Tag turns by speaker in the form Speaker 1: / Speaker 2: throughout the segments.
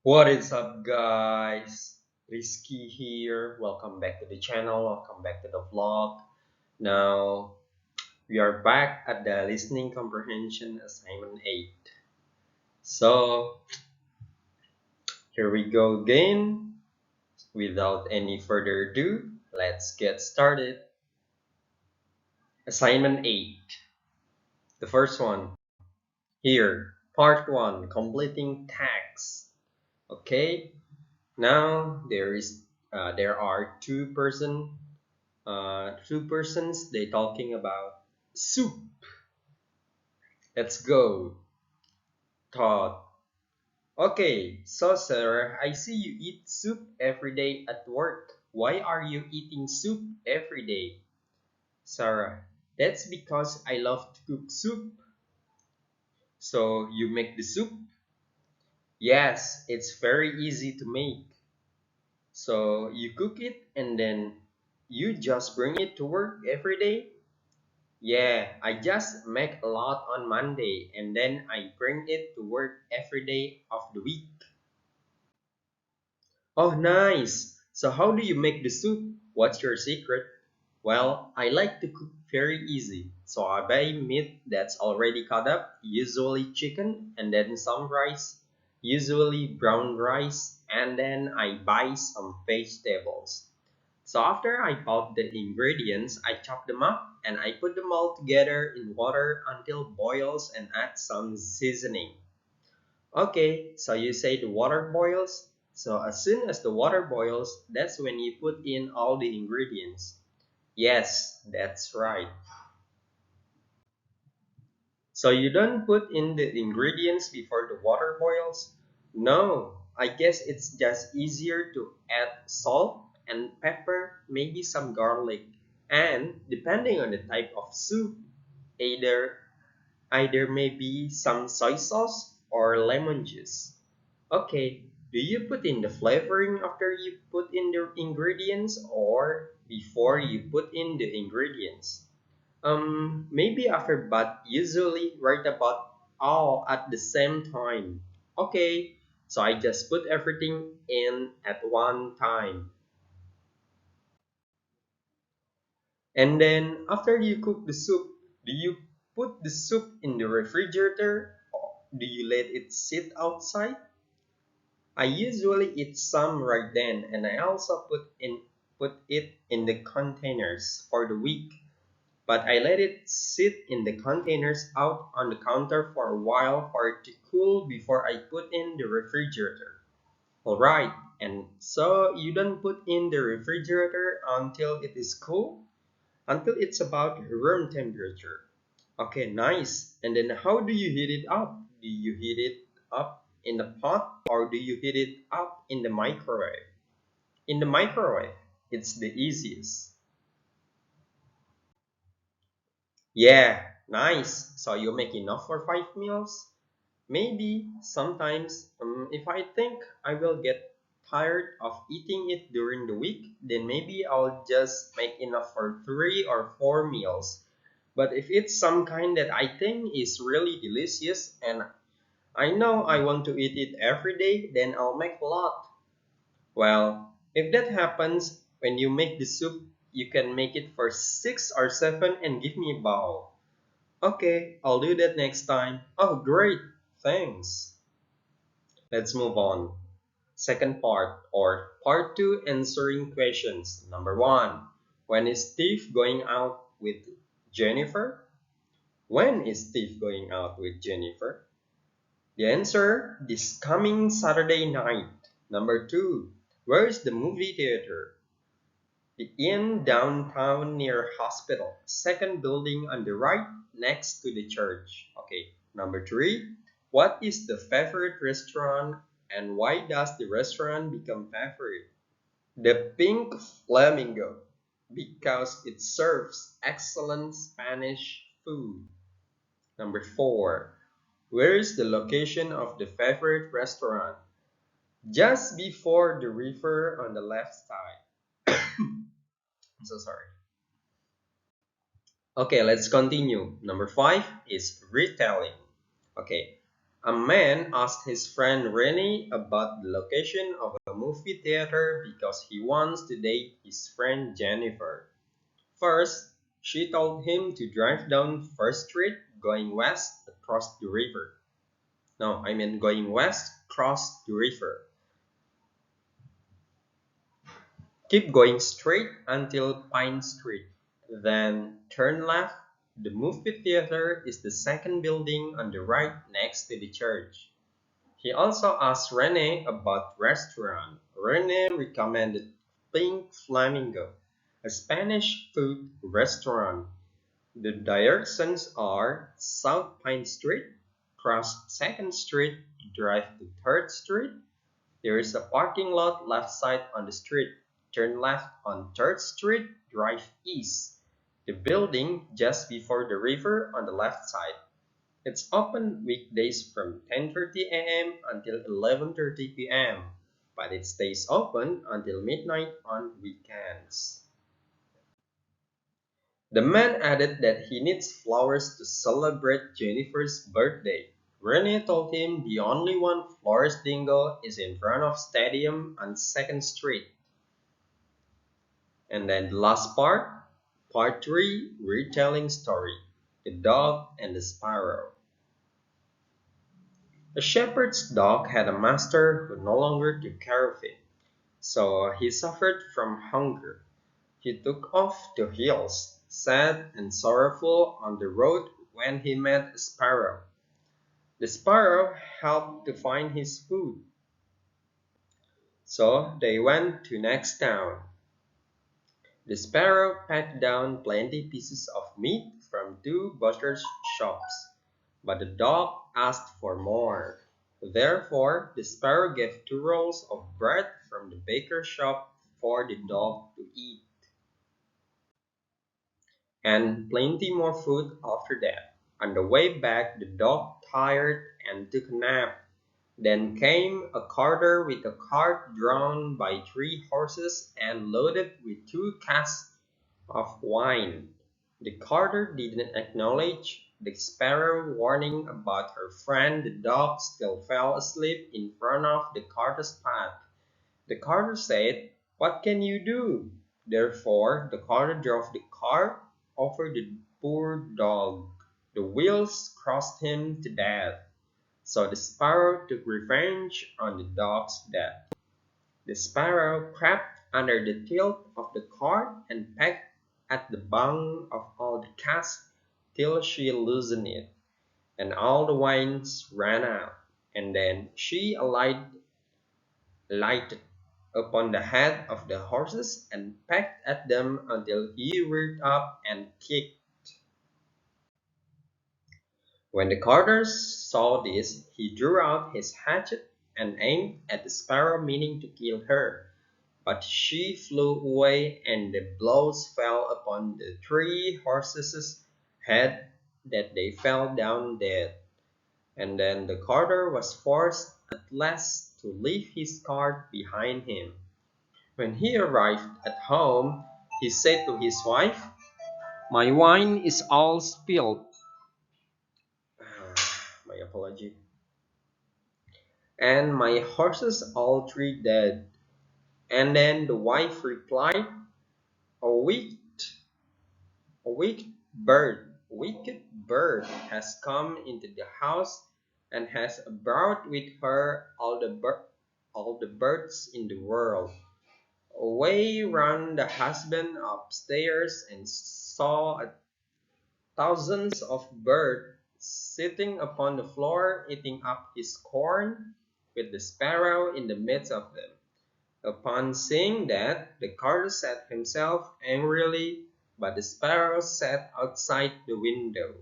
Speaker 1: What is up, guys? RIZKY here. Welcome back to the channel. Welcome back to the vlog. Now, we are back at the listening comprehension assignment 8. So, here we go again. Without any further ado, let's get started. Assignment 8. The first one. Here, part 1, completing tasks. Okay, now there are two persons they talking about soup. Let's go. Thought. Okay, so Sarah, I see you eat soup every day at work. Why are you eating soup every day? Sarah, that's because I love to cook soup. So you make the soup? Yes, it's very easy to make. So you cook it and then you just bring it to work every day? Yeah, I just make a lot on Monday and then I bring it to work every day of the week. Oh, nice. So how do you make the soup? What's your secret? Well, I like to cook very easy. So I buy meat that's already cut up, usually chicken, and then some rice, usually brown rice, and then I buy some vegetables. So after I bought the ingredients, I chop them up and I put them all together in water until boils and add some seasoning. Okay, so you say the water boils. So as soon as the water boils, that's when you put in all the ingredients. Yes, that's right. So you don't put in the ingredients before the water boils? No, I guess it's just easier to add salt and pepper, maybe some garlic, and depending on the type of soup, either either maybe some soy sauce or lemon juice. Okay, do you put in the flavoring after you put in the ingredients or before you put in the ingredients? Maybe after, but usually right about all at the same time. Okay, so I just put everything in at one time. And then after you cook the soup, do you put the soup in the refrigerator or do you let it sit outside? I usually eat some right then and I also put it in the containers for the week. But I let it sit in the containers out on the counter for a while for it to cool before I put in the refrigerator. Alright, and so you don't put in the refrigerator until it is cool? Until it's about room temperature. Okay, nice. And then how do you heat it up? Do you heat it up in the pot or do you heat it up in the microwave? In the microwave, it's the easiest. Yeah, nice. So you make enough for 5 meals? Maybe sometimes, if I think I will get tired of eating it during the week, then maybe I'll just make enough for 3 or 4 meals. But if it's some kind that I think is really delicious and I know I want to eat it every day, then I'll make a lot. Well, if that happens, when you make the soup, you can make it for 6 or 7 and give me a bowl. Okay, I'll do that next time. Oh, great. Thanks. Let's move on. Second part or part 2 answering questions. Number 1. When is Steve going out with Jennifer? When is Steve going out with Jennifer? The answer this coming Saturday night. Number 2. Where is the movie theater? The inn downtown near hospital. Second building on the right next to the church. Okay. Number 3. What is the favorite restaurant and why does the restaurant become favorite? The Pink Flamingo because it serves excellent Spanish food. Number 4. Where is the location of the favorite restaurant? Just before the river on the left side. I'm so sorry. Okay, let's continue. Number 5 is retelling. Okay, A man asked his friend Rennie about the location of a movie theater because he wants to date his friend Jennifer. First, she told him to drive down First Street going west across the river. No, I mean going west across the river. Keep going straight until Pine Street. Then turn left. The movie theater is the second building on the right next to the church. He also asked Rene about the restaurant. Rene recommended Pink Flamingo, a Spanish food restaurant. The directions are South Pine Street, cross 2nd Street, drive to 3rd Street. There is a parking lot left side on the street. Turn left on 3rd Street, drive east. The building just before the river on the left side. It's open weekdays from 10:30 a.m. until 11:30 p.m., but it stays open until midnight on weekends. The man added that he needs flowers to celebrate Jennifer's birthday. Rene told him the only one florist dingo is in front of Stadium on 2nd Street. And then the last part 3, retelling story, the dog and the sparrow. A shepherd's dog had a master who no longer took care of it, so he suffered from hunger. He took off to hills, sad and sorrowful on the road when he met a sparrow. The sparrow helped to find his food, so they went to next town. The sparrow packed down plenty pieces of meat from 2 butcher's shops, but the dog asked for more. Therefore, the sparrow gave 2 rolls of bread from the baker's shop for the dog to eat, and plenty more food after that. On the way back, the dog tired and took a nap. Then came a carter with a cart drawn by 3 horses and loaded with 2 casks of wine. The carter didn't acknowledge the sparrow warning about her friend. The dog still fell asleep in front of the carter's path. The carter said, "What can you do?" Therefore, the carter drove the cart over the poor dog. The wheels crushed him to death. So the sparrow took revenge on the dog's death. The sparrow crept under the tilt of the cart and pecked at the bung of all the casks till she loosened it, and all the wines ran out. And then she lighted upon the head of the horses and pecked at them until he reared up and kicked. When the carter saw this, he drew out his hatchet and aimed at the sparrow, meaning to kill her. But she flew away, and the blows fell upon the 3 horses' heads that they fell down dead. And then the carter was forced at last to leave his cart behind him. When he arrived at home, he said to his wife, "My wine is all spilled." My apology. "And my horses all 3 dead." And then the wife replied, "A wicked, a wicked bird has come into the house and has brought with her all the birds in the world." Away ran the husband upstairs and saw thousands of birds sitting upon the floor eating up his corn, with the sparrow in the midst of them. Upon seeing that, the carter set himself angrily, but the sparrow sat outside the window.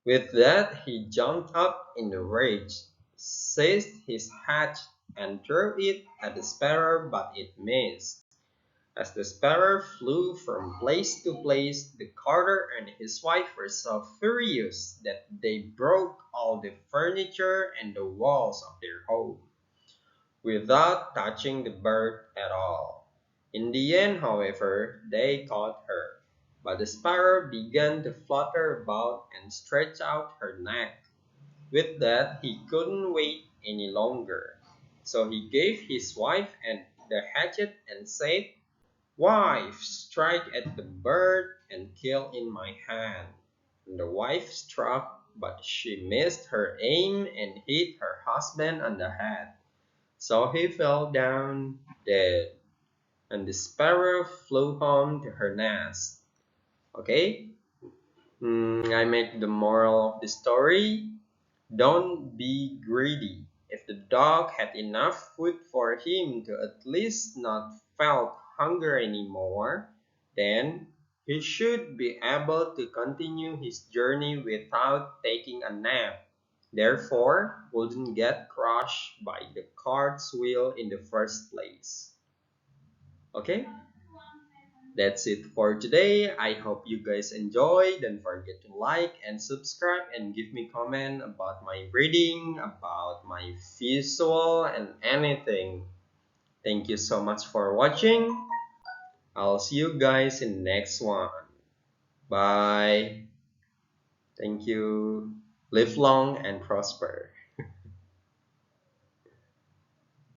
Speaker 1: With that he jumped up in a rage, seized his hatchet, and threw it at the sparrow, but it missed. As the sparrow flew from place to place, the carter and his wife were so furious that they broke all the furniture and the walls of their home, without touching the bird at all. In the end, however, they caught her, but the sparrow began to flutter about and stretch out her neck. With that, he couldn't wait any longer. So he gave his wife and the hatchet and said, "Wife, strike at the bird and kill in my hand." And the wife struck, but she missed her aim and hit her husband on the head. So he fell down dead, and the sparrow flew home to her nest. Okay? I make the moral of the story. Don't be greedy. If the dog had enough food for him to at least not felt hunger anymore, then he should be able to continue his journey without taking a nap. Therefore, wouldn't get crushed by the cart's wheel in the first place. Okay? That's it for today. I hope you guys enjoy. Don't forget to like and subscribe and give me comment about my reading, about my visual and anything. Thank you so much for watching. I'll see you guys in the next one. Bye. Thank you. Live long and prosper.